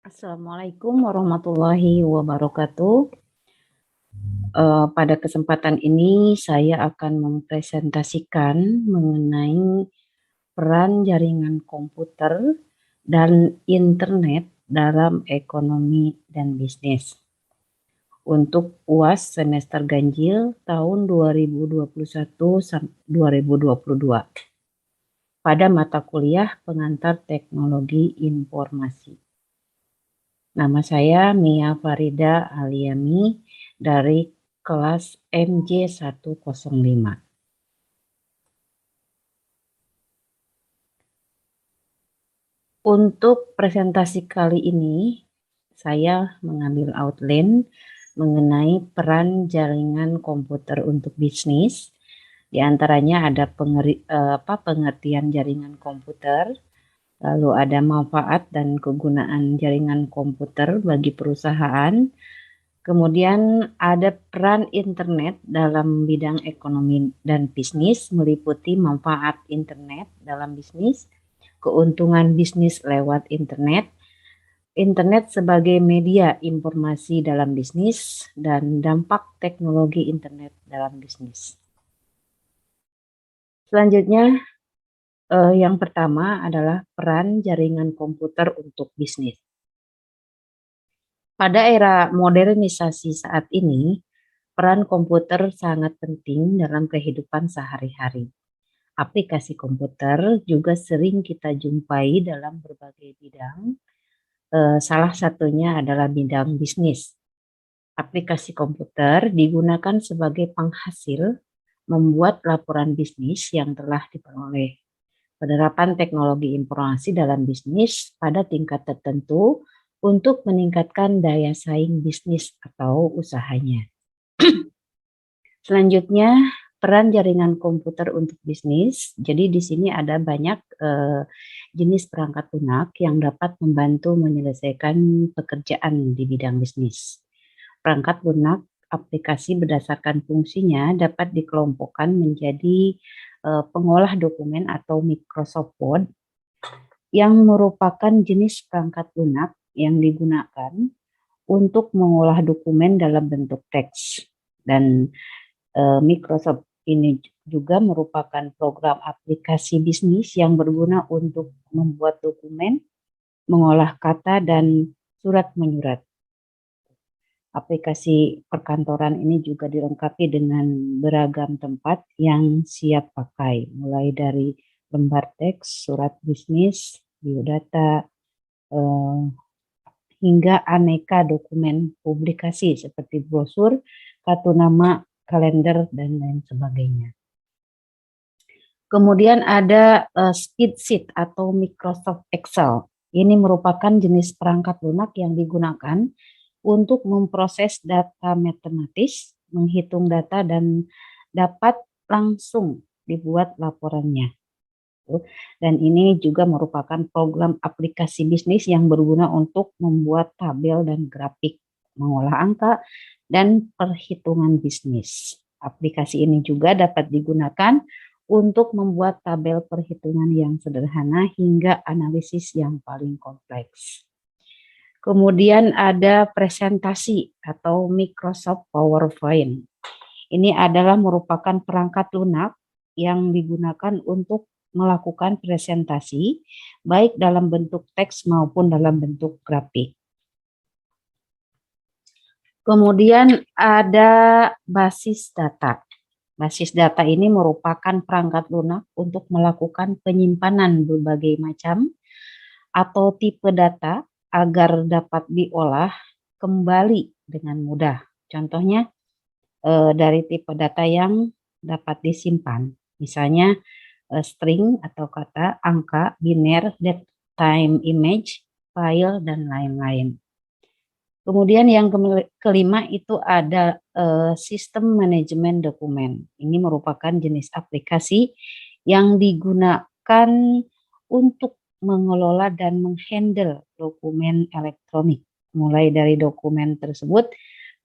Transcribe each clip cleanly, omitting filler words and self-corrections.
Assalamualaikum warahmatullahi wabarakatuh. Pada kesempatan ini saya akan mempresentasikan mengenai peran jaringan komputer dan internet dalam ekonomi dan bisnis untuk UAS semester ganjil tahun 2021-2022 pada mata kuliah pengantar teknologi informasi. Nama saya Mia Farida Aliami dari kelas MJ105. Untuk presentasi kali ini, saya mengambil outline mengenai peran jaringan komputer untuk bisnis. Di antaranya ada pengertian jaringan komputer, lalu ada manfaat dan kegunaan jaringan komputer bagi perusahaan. Kemudian ada peran internet dalam bidang ekonomi dan bisnis, meliputi manfaat internet dalam bisnis, keuntungan bisnis lewat internet, internet sebagai media informasi dalam bisnis, dan dampak teknologi internet dalam bisnis. Selanjutnya, yang pertama adalah peran jaringan komputer untuk bisnis. Pada era modernisasi saat ini, peran komputer sangat penting dalam kehidupan sehari-hari. Aplikasi komputer juga sering kita jumpai dalam berbagai bidang. Salah satunya adalah bidang bisnis. Aplikasi komputer digunakan sebagai penghasil membuat laporan bisnis yang telah diperoleh. Penerapan teknologi informasi dalam bisnis pada tingkat tertentu untuk meningkatkan daya saing bisnis atau usahanya. Selanjutnya, peran jaringan komputer untuk bisnis. Jadi di sini ada banyak jenis perangkat lunak yang dapat membantu menyelesaikan pekerjaan di bidang bisnis. Perangkat lunak aplikasi berdasarkan fungsinya dapat dikelompokkan menjadi pengolah dokumen atau Microsoft Word yang merupakan jenis perangkat lunak yang digunakan untuk mengolah dokumen dalam bentuk teks. Dan Microsoft ini juga merupakan program aplikasi bisnis yang berguna untuk membuat dokumen, mengolah kata, dan surat menyurat. Aplikasi perkantoran ini juga dilengkapi dengan beragam tempat yang siap pakai, mulai dari lembar teks, surat bisnis, biodata, hingga aneka dokumen publikasi seperti brosur, kartu nama, kalender, dan lain sebagainya. Kemudian ada Spreadsheet atau Microsoft Excel. Ini merupakan jenis perangkat lunak yang digunakan untuk memproses data matematis, menghitung data, dan dapat langsung dibuat laporannya. Dan ini juga merupakan program aplikasi bisnis yang berguna untuk membuat tabel dan grafik, mengolah angka, dan perhitungan bisnis. Aplikasi ini juga dapat digunakan untuk membuat tabel perhitungan yang sederhana hingga analisis yang paling kompleks. Kemudian ada presentasi atau Microsoft PowerPoint. Ini adalah merupakan perangkat lunak yang digunakan untuk melakukan presentasi baik dalam bentuk teks maupun dalam bentuk grafik. Kemudian ada basis data. Basis data ini merupakan perangkat lunak untuk melakukan penyimpanan berbagai macam atau tipe data agar dapat diolah kembali dengan mudah. Contohnya dari tipe data yang dapat disimpan, misalnya string atau kata, angka, biner, date, time, image, file, dan lain-lain. Kemudian yang kelima itu ada sistem manajemen dokumen. Ini merupakan jenis aplikasi yang digunakan untuk mengelola dan menghandle dokumen elektronik. Mulai dari dokumen tersebut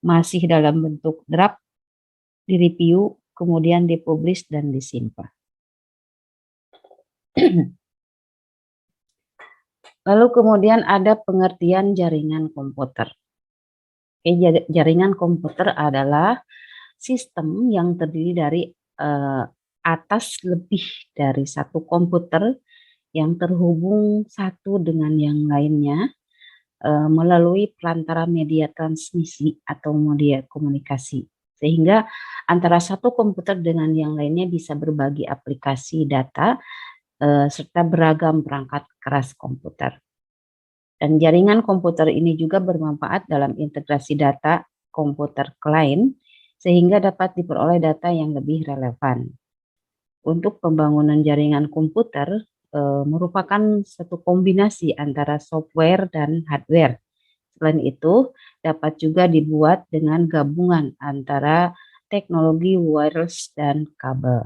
masih dalam bentuk draft, direview, kemudian dipublish dan disimpan. Lalu kemudian ada pengertian jaringan komputer. Jaringan komputer adalah sistem yang terdiri dari atas lebih dari satu komputer yang terhubung satu dengan yang lainnya melalui perantara media transmisi atau media komunikasi. Sehingga antara satu komputer dengan yang lainnya bisa berbagi aplikasi data serta beragam perangkat keras komputer. Dan jaringan komputer ini juga bermanfaat dalam integrasi data komputer ke lain, sehingga dapat diperoleh data yang lebih relevan. Untuk pembangunan jaringan komputer merupakan satu kombinasi antara software dan hardware. Selain itu, dapat juga dibuat dengan gabungan antara teknologi wireless dan kabel.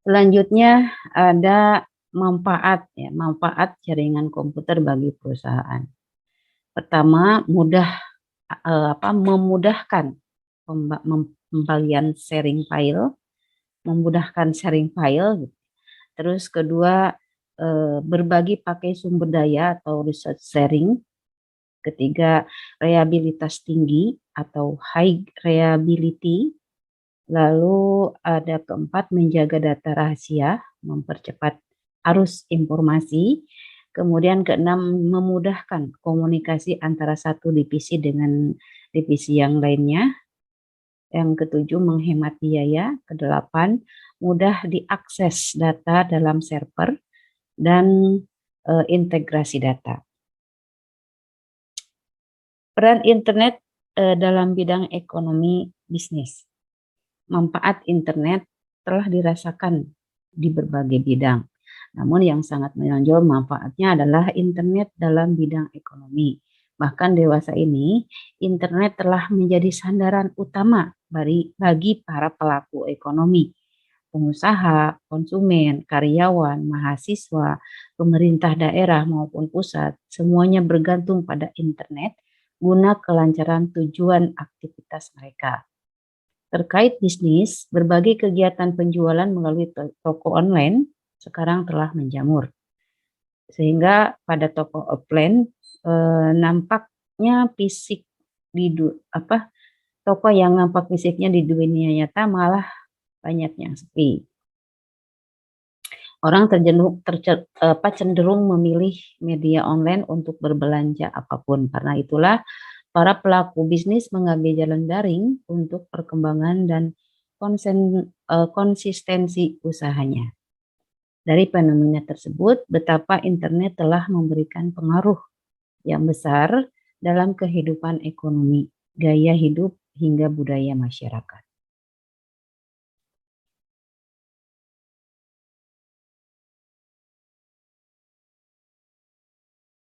Selanjutnya ada manfaat jaringan komputer bagi perusahaan. Pertama, memudahkan pembagian sharing file, Terus kedua, berbagi pakai sumber daya atau resource sharing. Ketiga, reliabilitas tinggi atau high reliability. Lalu ada keempat, menjaga data rahasia, mempercepat arus informasi. Kemudian keenam, memudahkan komunikasi antara satu divisi dengan divisi yang lainnya. Yang ketujuh, menghemat biaya. Kedelapan, mudah diakses data dalam server dan integrasi data. Peran internet dalam bidang ekonomi bisnis. Manfaat internet telah dirasakan di berbagai bidang. Namun yang sangat menonjol manfaatnya adalah internet dalam bidang ekonomi. Bahkan dewasa ini, internet telah menjadi sandaran utama bagi para pelaku ekonomi, pengusaha, konsumen, karyawan, mahasiswa, pemerintah daerah maupun pusat, semuanya bergantung pada internet guna kelancaran tujuan aktivitas mereka. Terkait bisnis, berbagai kegiatan penjualan melalui toko online sekarang telah menjamur. Sehingga pada toko offline nampaknya fisik toko yang nampak fisiknya di dunia nyata malah banyak yang sepi. Orang cenderung memilih media online untuk berbelanja apapun. Karena itulah para pelaku bisnis mengambil jalan daring untuk perkembangan dan konsistensi usahanya. Dari fenomena tersebut, betapa internet telah memberikan pengaruh yang besar dalam kehidupan ekonomi, gaya hidup, hingga budaya masyarakat.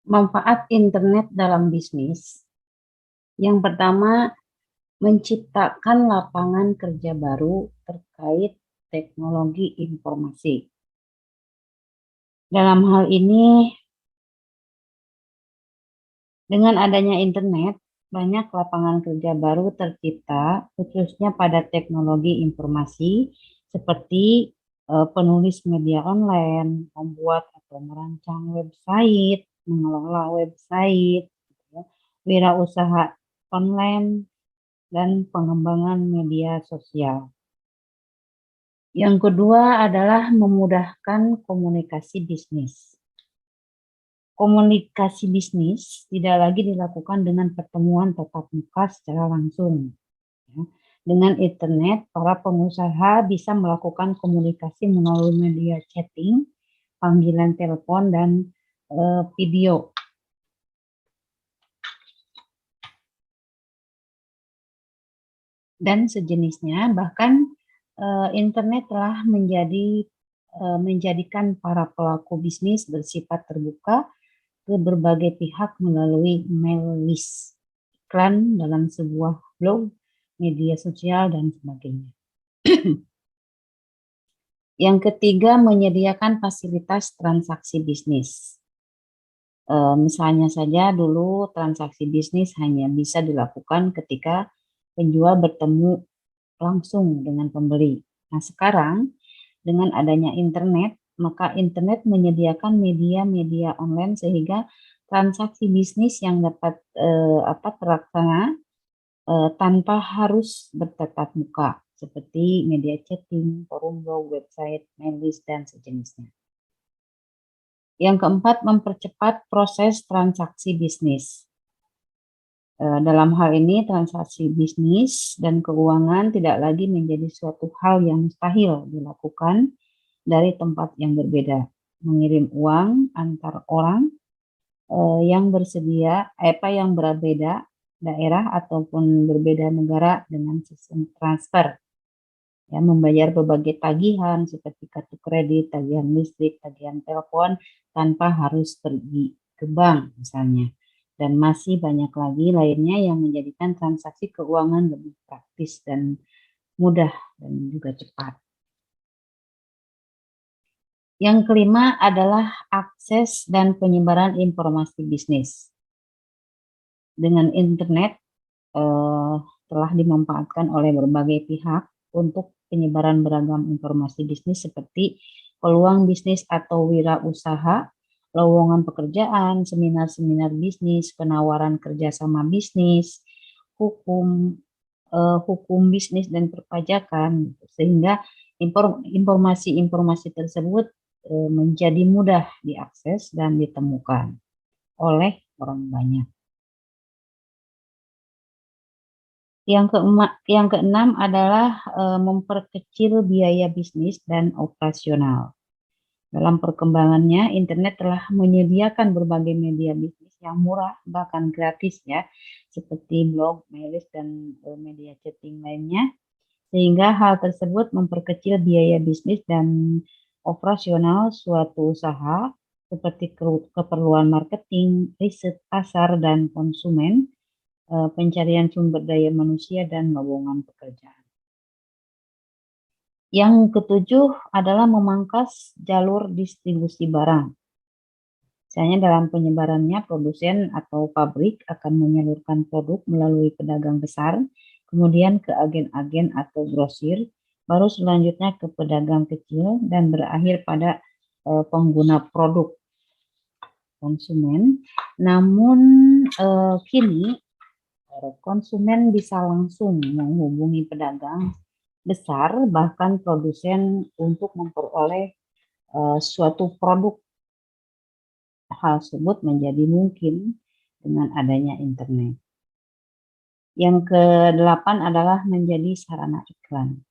Manfaat internet dalam bisnis. Yang pertama, menciptakan lapangan kerja baru terkait teknologi informasi. Dalam hal ini, dengan adanya internet, banyak lapangan kerja baru tercipta, khususnya pada teknologi informasi, seperti penulis media online, membuat atau merancang website, mengelola website, wirausaha online, dan pengembangan media sosial. Yang kedua adalah memudahkan komunikasi bisnis. Komunikasi bisnis tidak lagi dilakukan dengan pertemuan tatap muka secara langsung. Dengan internet, para pengusaha bisa melakukan komunikasi melalui media chatting, panggilan telepon, dan video. Dan sejenisnya, bahkan internet telah menjadikan para pelaku bisnis bersifat terbuka ke berbagai pihak melalui mail list, iklan dalam sebuah blog, media sosial, dan sebagainya. Yang ketiga, menyediakan fasilitas transaksi bisnis. Misalnya saja dulu transaksi bisnis hanya bisa dilakukan ketika penjual bertemu langsung dengan pembeli. Nah, sekarang Dengan adanya internet, maka internet menyediakan media-media online sehingga transaksi bisnis yang dapat terlaksana tanpa harus bertatap muka, seperti media chatting, forum blog, website, mail list, dan sejenisnya. Yang keempat, mempercepat proses transaksi bisnis. Dalam hal ini, transaksi bisnis dan keuangan tidak lagi menjadi suatu hal yang mustahil dilakukan dari tempat yang berbeda. Mengirim uang antar orang yang yang berbeda daerah ataupun berbeda negara dengan sistem transfer. Ya, membayar berbagai tagihan seperti kartu kredit, tagihan listrik, tagihan telepon tanpa harus pergi ke bank misalnya. Dan masih banyak lagi lainnya yang menjadikan transaksi keuangan lebih praktis dan mudah dan juga cepat. Yang kelima adalah akses dan penyebaran informasi bisnis. Dengan internet telah dimanfaatkan oleh berbagai pihak untuk penyebaran beragam informasi bisnis seperti peluang bisnis atau wirausaha, lowongan pekerjaan, seminar-seminar bisnis, penawaran kerjasama bisnis, hukum bisnis dan perpajakan, sehingga informasi-informasi tersebut menjadi mudah diakses dan ditemukan oleh orang banyak. Yang keenam adalah memperkecil biaya bisnis dan operasional. Dalam perkembangannya, internet telah menyediakan berbagai media bisnis yang murah, bahkan gratis ya, seperti blog, mail list, dan media chatting lainnya, sehingga hal tersebut memperkecil biaya bisnis dan operasional suatu usaha, seperti keperluan marketing, riset pasar dan konsumen, pencarian sumber daya manusia, dan lowongan pekerjaan. Yang ketujuh adalah memangkas jalur distribusi barang. Misalnya dalam penyebarannya, produsen atau pabrik akan menyalurkan produk melalui pedagang besar, kemudian ke agen-agen atau grosir, baru selanjutnya ke pedagang kecil, dan berakhir pada pengguna produk konsumen. Namun kini konsumen bisa langsung menghubungi pedagang besar, bahkan produsen, untuk memperoleh suatu produk. Hal tersebut menjadi mungkin dengan adanya internet. Yang ke-8 adalah menjadi sarana iklan.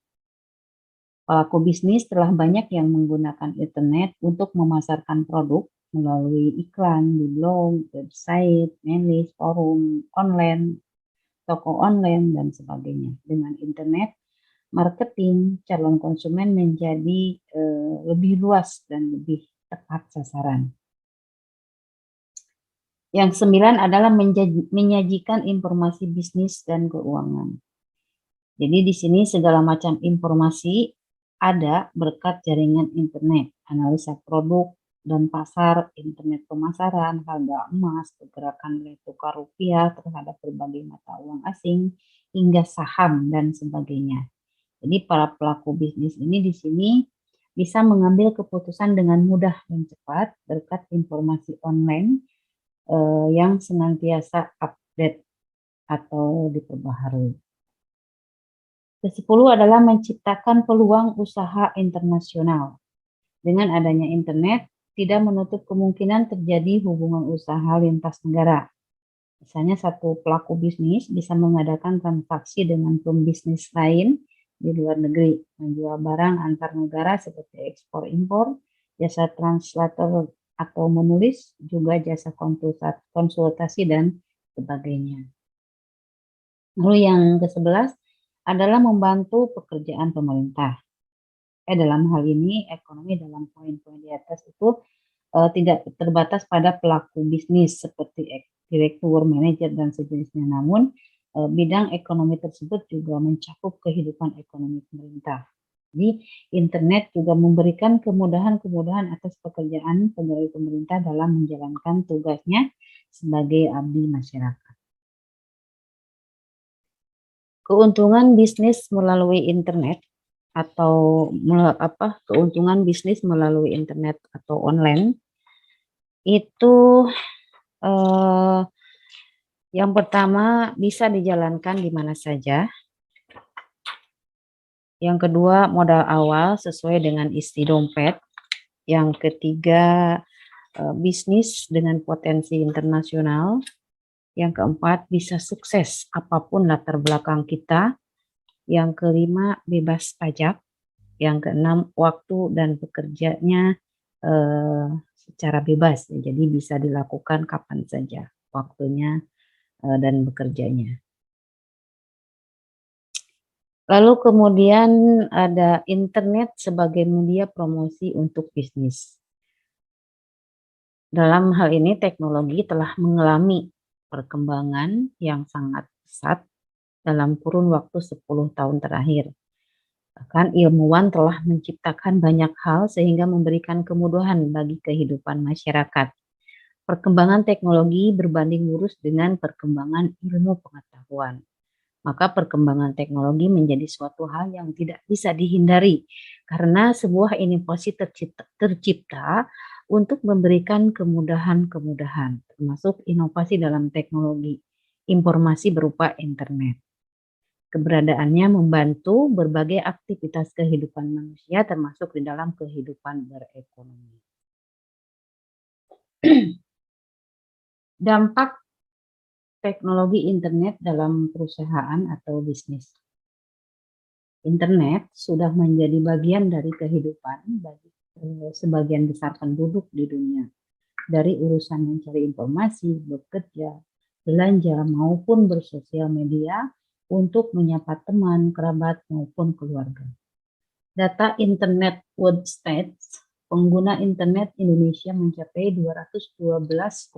Pelaku bisnis telah banyak yang menggunakan internet untuk memasarkan produk melalui iklan di blog, website, mail list, forum online, toko online, dan sebagainya. Dengan internet, marketing calon konsumen menjadi lebih luas dan lebih tepat sasaran. Yang 9 adalah menyajikan informasi bisnis dan keuangan. Jadi di sini segala macam informasi ada berkat jaringan internet, analisa produk dan pasar, internet pemasaran, harga emas, pergerakan nilai tukar rupiah terhadap berbagai mata uang asing, hingga saham dan sebagainya. Jadi para pelaku bisnis ini di sini bisa mengambil keputusan dengan mudah dan cepat berkat informasi online yang senantiasa update atau diperbaharui. Ke-10 adalah menciptakan peluang usaha internasional. Dengan adanya internet, tidak menutup kemungkinan terjadi hubungan usaha lintas negara. Misalnya satu pelaku bisnis bisa mengadakan transaksi dengan pembisnis lain di luar negeri, menjual barang antar negara seperti ekspor-impor, jasa translator atau menulis, juga jasa konsultasi dan sebagainya. Lalu yang ke-11 adalah membantu pekerjaan pemerintah. Dalam hal ini, ekonomi dalam poin-poin di atas itu tidak terbatas pada pelaku bisnis seperti direktur, manajer, dan sejenisnya. Namun, bidang ekonomi tersebut juga mencakup kehidupan ekonomi pemerintah. Jadi, internet juga memberikan kemudahan-kemudahan atas pekerjaan pegawai pemerintah dalam menjalankan tugasnya sebagai abdi masyarakat. Keuntungan bisnis melalui internet atau keuntungan bisnis melalui internet atau online itu eh, yang pertama bisa dijalankan di mana saja. Yang kedua, modal awal sesuai dengan isi dompet. Yang ketiga, bisnis dengan potensi internasional. Yang keempat, bisa sukses apapun latar belakang kita. Yang kelima, bebas pajak. Yang keenam, waktu dan bekerjanya secara bebas. Jadi bisa dilakukan kapan saja waktunya dan bekerjanya. Lalu kemudian ada internet sebagai media promosi untuk bisnis. Dalam hal ini teknologi telah mengalami perkembangan yang sangat pesat dalam kurun waktu 10 tahun terakhir. Bahkan ilmuwan telah menciptakan banyak hal sehingga memberikan kemudahan bagi kehidupan masyarakat. Perkembangan teknologi berbanding lurus dengan perkembangan ilmu pengetahuan. Maka perkembangan teknologi menjadi suatu hal yang tidak bisa dihindari karena sebuah inovasi tercipta untuk memberikan kemudahan-kemudahan, termasuk inovasi dalam teknologi informasi berupa internet. Keberadaannya membantu berbagai aktivitas kehidupan manusia termasuk di dalam kehidupan berekonomi. Dampak teknologi internet dalam perusahaan atau bisnis. Internet sudah menjadi bagian dari kehidupan bagi sebagian besar penduduk di dunia. Dari urusan mencari informasi, bekerja, belanja, maupun bersosial media untuk menyapa teman, kerabat, maupun keluarga. Data Internet World Stats, pengguna internet Indonesia mencapai 212,35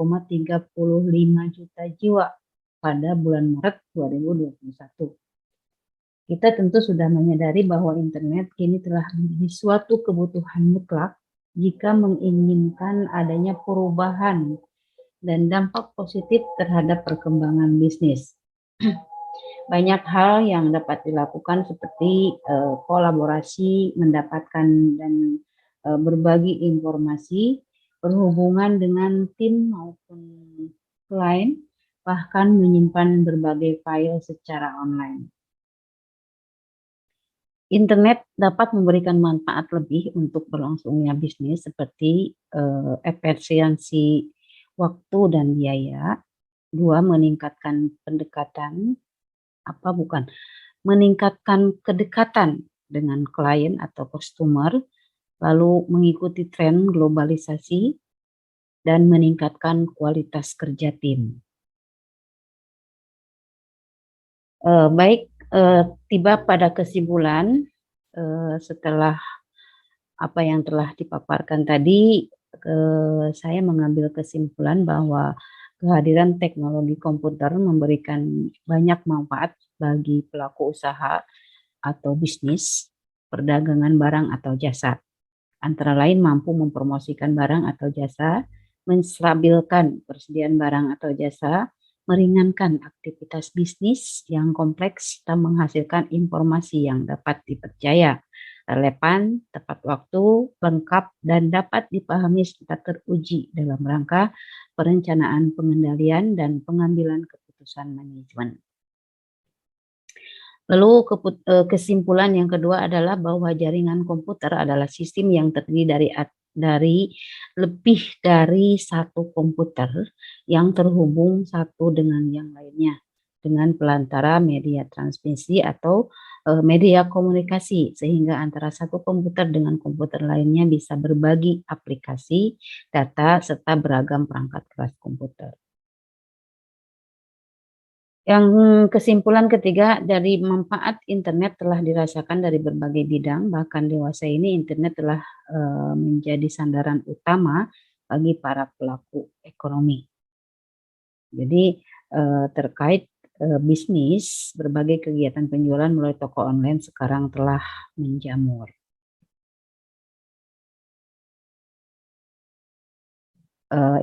juta jiwa pada bulan Maret 2021. Kita tentu sudah menyadari bahwa internet kini telah menjadi suatu kebutuhan mutlak jika menginginkan adanya perubahan dan dampak positif terhadap perkembangan bisnis. Banyak hal yang dapat dilakukan seperti kolaborasi, mendapatkan dan berbagi informasi, berhubungan dengan tim maupun klien, bahkan menyimpan berbagai file secara online. Internet dapat memberikan manfaat lebih untuk berlangsungnya bisnis seperti efisiensi waktu dan biaya. Dua, meningkatkan meningkatkan kedekatan dengan klien atau customer, lalu mengikuti tren globalisasi dan meningkatkan kualitas kerja tim. Tiba pada kesimpulan setelah apa yang telah dipaparkan tadi, saya mengambil kesimpulan bahwa kehadiran teknologi komputer memberikan banyak manfaat bagi pelaku usaha atau bisnis, perdagangan barang atau jasa. Antara lain mampu mempromosikan barang atau jasa, menstabilkan persediaan barang atau jasa, meringankan aktivitas bisnis yang kompleks dan menghasilkan informasi yang dapat dipercaya, relevan, tepat waktu, lengkap, dan dapat dipahami serta teruji dalam rangka perencanaan, pengendalian, dan pengambilan keputusan manajemen. Lalu kesimpulan yang kedua adalah bahwa jaringan komputer adalah sistem yang terdiri dari lebih dari satu komputer yang terhubung satu dengan yang lainnya dengan pelantara media transmisi atau media komunikasi, sehingga antara satu komputer dengan komputer lainnya bisa berbagi aplikasi, data, serta beragam perangkat keras komputer. Yang kesimpulan ketiga, dari manfaat internet telah dirasakan dari berbagai bidang, bahkan dewasa ini internet telah menjadi sandaran utama bagi para pelaku ekonomi. Jadi terkait bisnis, berbagai kegiatan penjualan melalui toko online sekarang telah menjamur.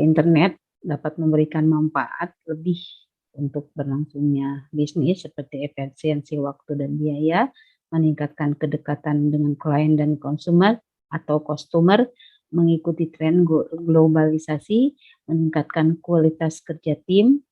Internet dapat memberikan manfaat lebih untuk berlangsungnya bisnis seperti efisiensi waktu dan biaya, meningkatkan kedekatan dengan klien dan konsumer atau customer, mengikuti tren globalisasi, meningkatkan kualitas kerja tim,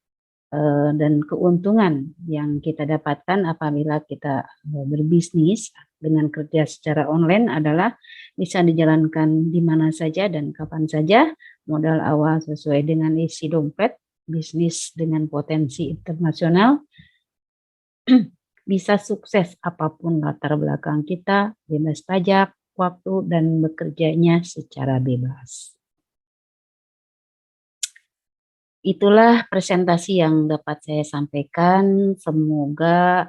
dan keuntungan yang kita dapatkan apabila kita berbisnis dengan kerja secara online adalah bisa dijalankan di mana saja dan kapan saja, modal awal sesuai dengan isi dompet, bisnis dengan potensi internasional, bisa sukses apapun latar belakang kita, bebas pajak, waktu, dan bekerjanya secara bebas. Itulah presentasi yang dapat saya sampaikan. Semoga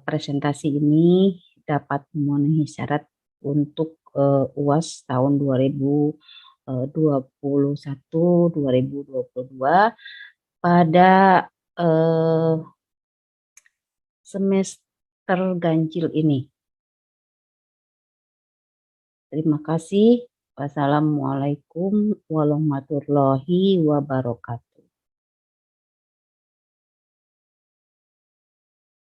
presentasi ini dapat memenuhi syarat untuk UAS tahun 2021-2022 pada semester ganjil ini. Terima kasih. Wassalamualaikum warahmatullahi wabarakatuh.